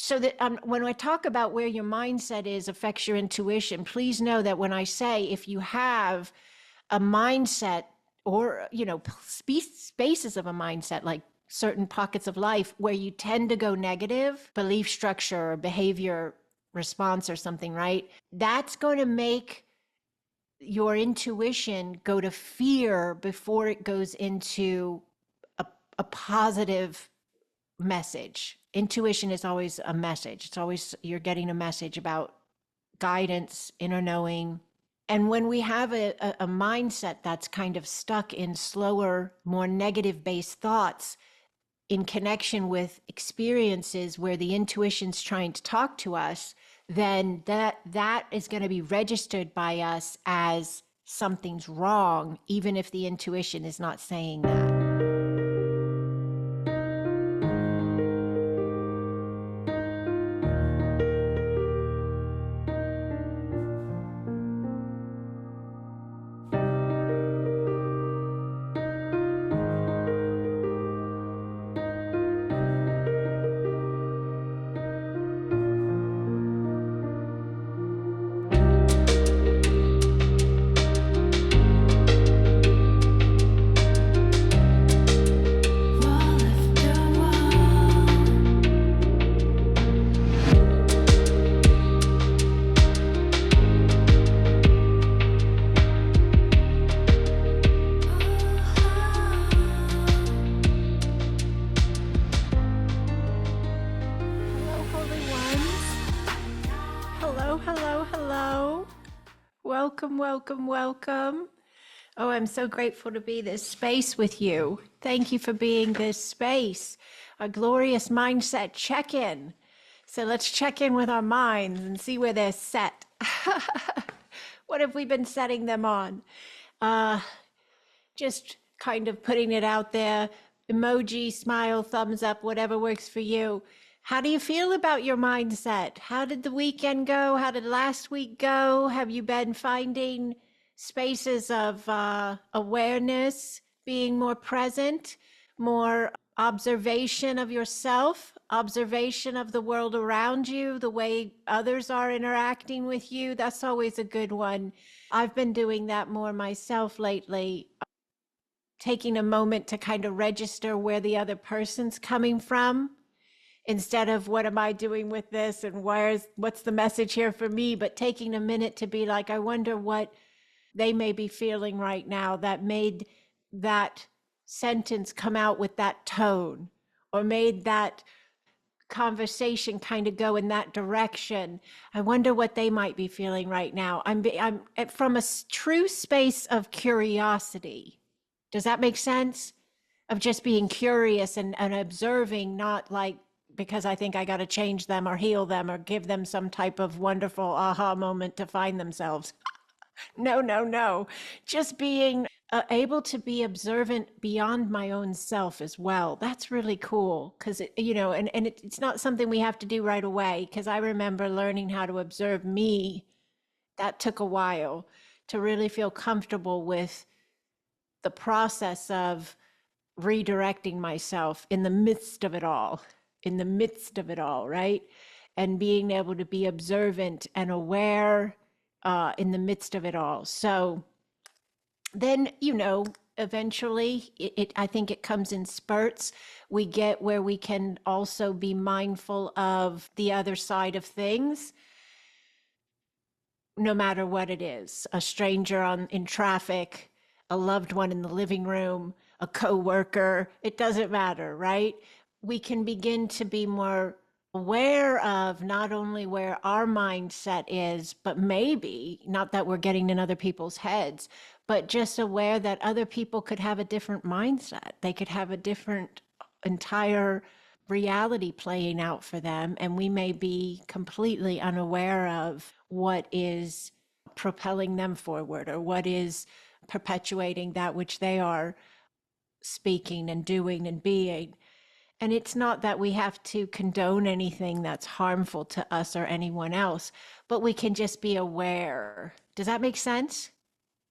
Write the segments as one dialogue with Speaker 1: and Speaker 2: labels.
Speaker 1: So that when I talk about where your mindset is affects your intuition, please know that when I say if you have a mindset or, spaces of a mindset, like certain pockets of life where you tend to go negative, belief structure or behavior response or something, right? That's going to make your intuition go to fear before it goes into a, a positive message. Intuition is always a message. It's always you're getting a message about guidance, inner knowing. And when we have a mindset that's kind of stuck in slower, more negative based thoughts in connection with experiences where the intuition's trying to talk to us, then that is going to be registered by us as something's wrong, even if the intuition is not saying that. Hello, holy ones. Hello, hello, hello. Welcome, welcome, welcome. Oh, I'm so grateful to be this space with you. Thank you for being this space, a glorious mindset check-in. So let's check in with our minds and see where they're set. What have we been setting them on? Uh, just kind of putting it out there. Emoji, smile, thumbs up, whatever works for you. How do you feel about your mindset? How did the weekend go? How did last week go? Have you been finding spaces of awareness, being more present, more observation of yourself, observation of the world around you, the way others are interacting with you? That's always a good one. I've been doing that more myself lately, taking a moment to kind of register where the other person's coming from instead of what am I doing with this and what's the message here for me, but taking a minute to be like, I wonder what they may be feeling right now that made that sentence come out with that tone or made that conversation kind of go in that direction. I wonder what they might be feeling right now. I'm from a true space of curiosity. Does that make sense? Of just being curious and observing, not like because I think I got to change them or heal them or give them some type of wonderful aha moment to find themselves. No, no, no. Just being able to be observant beyond my own self as well. That's really cool because, it's not something we have to do right away. Because I remember learning how to observe me. That took a while to really feel comfortable with the process of redirecting myself in the midst of it all, right? And being able to be observant and aware in the midst of it all. So then, eventually I think it comes in spurts. We get where we can also be mindful of the other side of things, no matter what it is, a stranger in traffic, a loved one in the living room, a coworker, it doesn't matter, right? We can begin to be more aware of not only where our mindset is, but maybe not that we're getting in other people's heads, but just aware that other people could have a different mindset. They could have a different entire reality playing out for them, and we may be completely unaware of what is propelling them forward or what is perpetuating that which they are speaking and doing and being. And it's not that we have to condone anything that's harmful to us or anyone else, but we can just be aware. Does that make sense?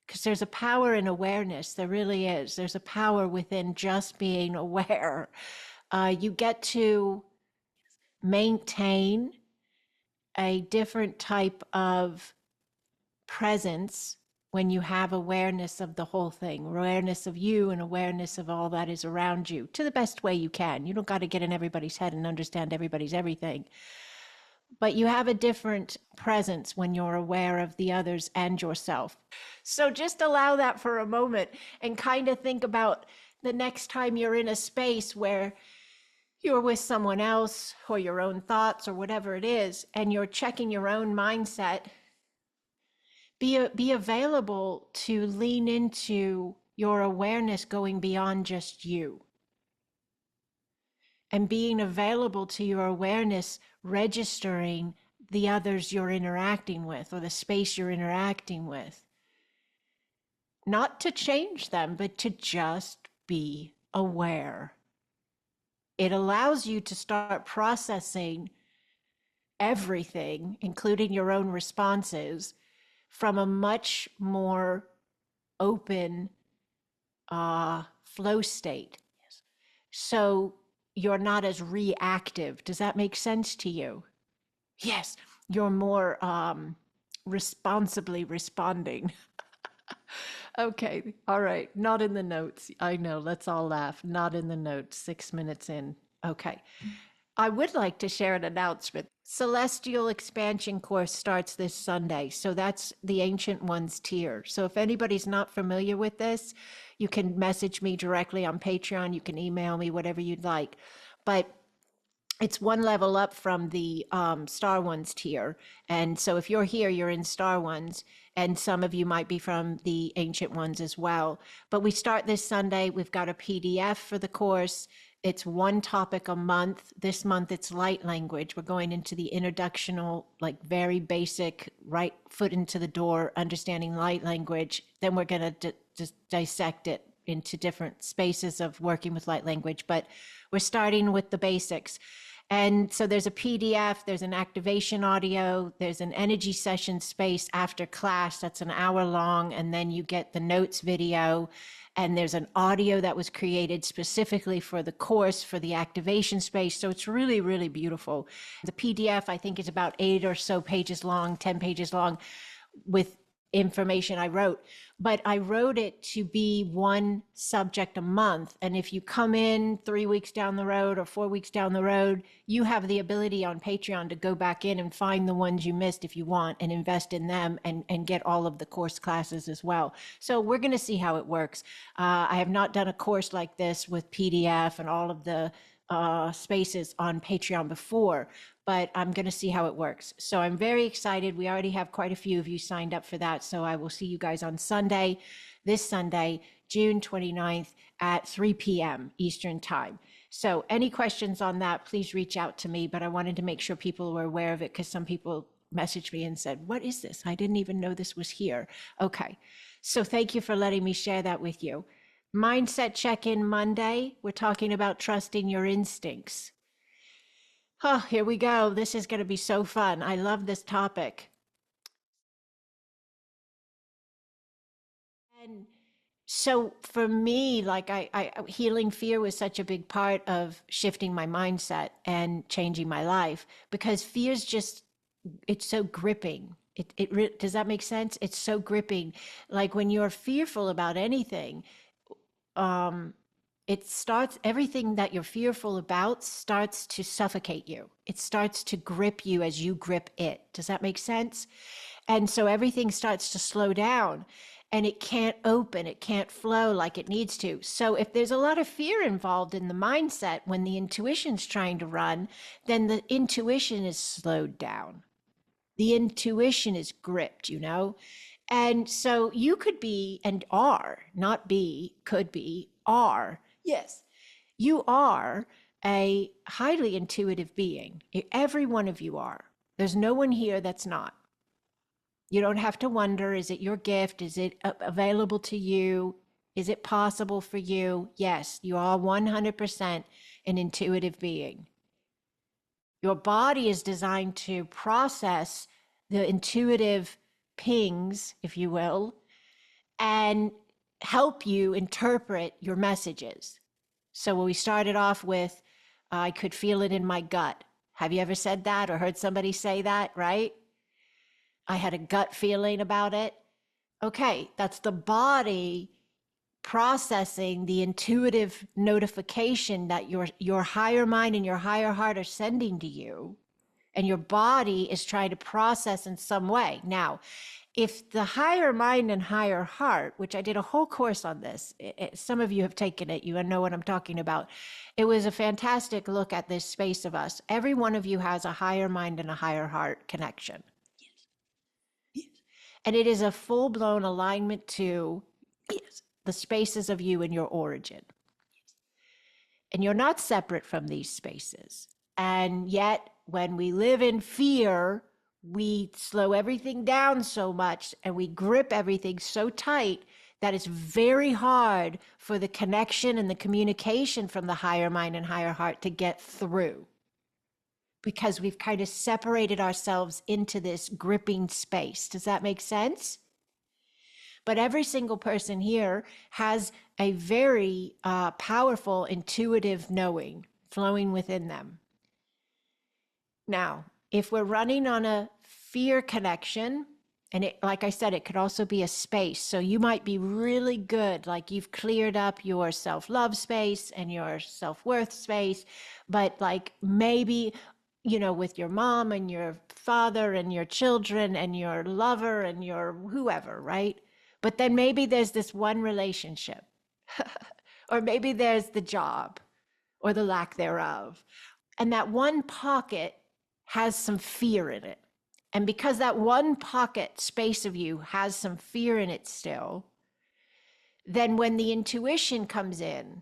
Speaker 1: Because there's a power in awareness. There really is. There's a power within just being aware. You get to maintain a different type of presence when you have awareness of the whole thing, awareness of you and awareness of all that is around you to the best way you can. You don't got to get in everybody's head and understand everybody's everything, but you have a different presence when you're aware of the others and yourself. So just allow that for a moment and kind of think about the next time you're in a space where you're with someone else or your own thoughts or whatever it is, and you're checking your own mindset. Be available to lean into your awareness going beyond just you, and being available to your awareness registering the others you're interacting with or the space you're interacting with. Not to change them, but to just be aware. It allows you to start processing everything, including your own responses, from a much more open flow state. So you're not as reactive. Does that make sense to you? Yes, you're more responsibly responding. Okay, all right. Not in the notes. I know, let's all laugh. Not in the notes, 6 minutes in. Okay. I would like to share an announcement. Celestial Expansion course starts this Sunday. So that's the Ancient Ones tier. So if anybody's not familiar with this, you can message me directly on Patreon. You can email me, whatever you'd like. But it's one level up from the Star Ones tier. And so if you're here, you're in Star Ones, and some of you might be from the Ancient Ones as well. But we start this Sunday. We've got a PDF for the course. It's one topic a month. This month it's light language. We're going into the introductional, like very basic, right foot into the door, understanding light language. Then we're going to just dissect it into different spaces of working with light language. But we're starting with the basics. And so there's a PDF, there's an activation audio, there's an energy session space after class that's an hour long, and then you get the notes video, and there's an audio that was created specifically for the course, for the activation space. So it's really, really beautiful. The PDF, I think, is about 8 or so pages long, 10 pages long, with information I wrote, but I wrote it to be one subject a month. And if you come in 3 weeks down the road or 4 weeks down the road, you have the ability on Patreon to go back in and find the ones you missed if you want, and invest in them and get all of the course classes as well. So we're going to see how it works. I have not done a course like this with PDF and all of the spaces on Patreon before, but I'm going to see how it works. So I'm very excited. We already have quite a few of you signed up for that. So I will see you guys on Sunday, this Sunday, June 29th at 3 p.m. Eastern time. So any questions on that, please reach out to me. But I wanted to make sure people were aware of it, because some people messaged me and said, what is this? I didn't even know this was here. Okay. So thank you for letting me share that with you. Mindset check-in Monday. We're talking about trusting your instincts. Oh, here we go. This is going to be so fun. I love this topic. And so for me, like healing fear was such a big part of shifting my mindset and changing my life, because fear's just, it's so gripping. Does that make sense? It's so gripping. Like when you're fearful about anything, it starts, everything that you're fearful about starts to suffocate you. It starts to grip you as you grip it. Does that make sense? And so everything starts to slow down, and it can't open, it can't flow like it needs to. So if there's a lot of fear involved in the mindset when the intuition's trying to run, then the intuition is slowed down. The intuition is gripped, you know? And so you could be, and are, not be, could be, are. Yes, you are a highly intuitive being. Every one of you are. There's no one here that's not. You don't have to wonder, is it your gift? Is it available to you? Is it possible for you? Yes, you are 100% an intuitive being. Your body is designed to process the intuitive pings, if you will, and help you interpret your messages. So when we started off with, I could feel it in my gut. Have you ever said that or heard somebody say that, right? I had a gut feeling about it. Okay, that's the body processing the intuitive notification that your higher mind and your higher heart are sending to you, and your body is trying to process in some way. Now, if the higher mind and higher heart, which I did a whole course on this, some of you have taken it, you know what I'm talking about. It was a fantastic look at this space of us. Every one of you has a higher mind and a higher heart connection. Yes. And it is a full-blown alignment to the spaces of you and your origin. And you're not separate from these spaces. And yet, when we live in fear, we slow everything down so much and we grip everything so tight that it's very hard for the connection and the communication from the higher mind and higher heart to get through, because we've kind of separated ourselves into this gripping space. Does that make sense? But every single person here has a very powerful, intuitive knowing flowing within them. Now, if we're running on a fear connection, and it, like I said, it could also be a space. So you might be really good, like you've cleared up your self-love space and your self-worth space, but like maybe, you know, with your mom and your father and your children and your lover and your whoever, right? But then maybe there's this one relationship, or maybe there's the job or the lack thereof. And that one pocket has some fear in it. And because that one pocket space of you has some fear in it still, then when the intuition comes in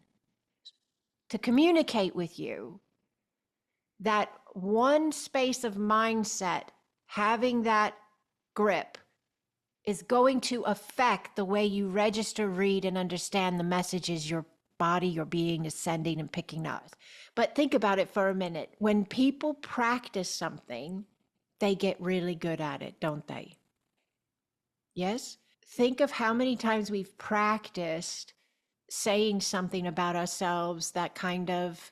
Speaker 1: to communicate with you, that one space of mindset having that grip is going to affect the way you register, read, and understand the messages your body, your being is sending and picking up. But think about it for a minute. When people practice something, they get really good at it, don't they? Yes? Think of how many times we've practiced saying something about ourselves that kind of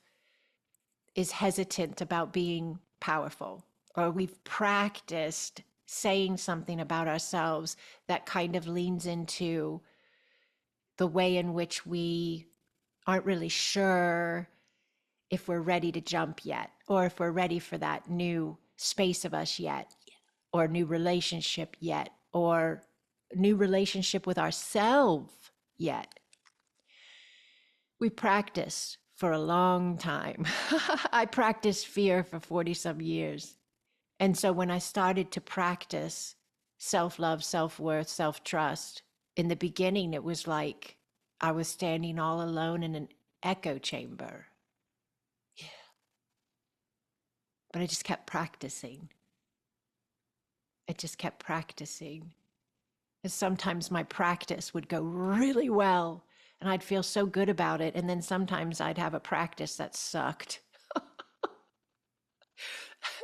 Speaker 1: is hesitant about being powerful, or we've practiced saying something about ourselves that kind of leans into the way in which we aren't really sure if we're ready to jump yet, or if we're ready for that new space of us yet, or new relationship yet, or new relationship with ourselves yet. We practice for a long time. I practiced fear for 40 some years. And so when I started to practice self-love, self-worth, self-trust, in the beginning, it was like I was standing all alone in an echo chamber. Yeah. But I just kept practicing. I just kept practicing. And sometimes my practice would go really well and I'd feel so good about it. And then sometimes I'd have a practice that sucked.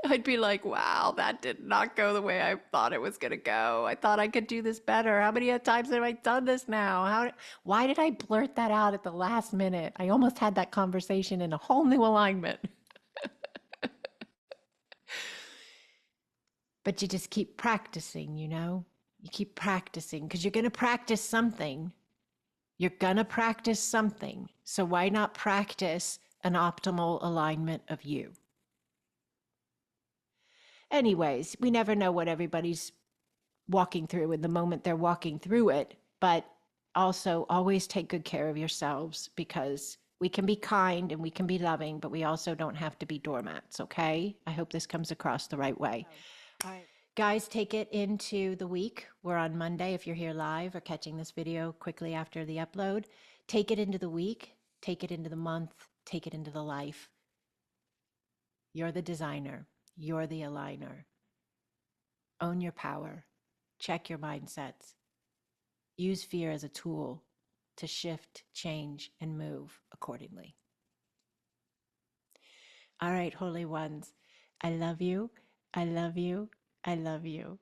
Speaker 1: I'd be like, wow, that did not go the way I thought it was going to go. I thought I could do this better. How many times have I done this now? Why did I blurt that out at the last minute? I almost had that conversation in a whole new alignment. But you just keep practicing, you know? You keep practicing because you're going to practice something. You're going to practice something. So why not practice an optimal alignment of you? Anyways, we never know what everybody's walking through in the moment they're walking through it, but also always take good care of yourselves, because we can be kind and we can be loving, but we also don't have to be doormats, okay? I hope this comes across the right way. All right. Guys, take it into the week. We're on Monday if you're here live or catching this video quickly after the upload. Take it into the week, take it into the month, take it into the life. You're the designer. You're the aligner. Own your power. Check your mindsets. Use fear as a tool to shift, change, and move accordingly. All right, holy ones. I love you. I love you. I love you.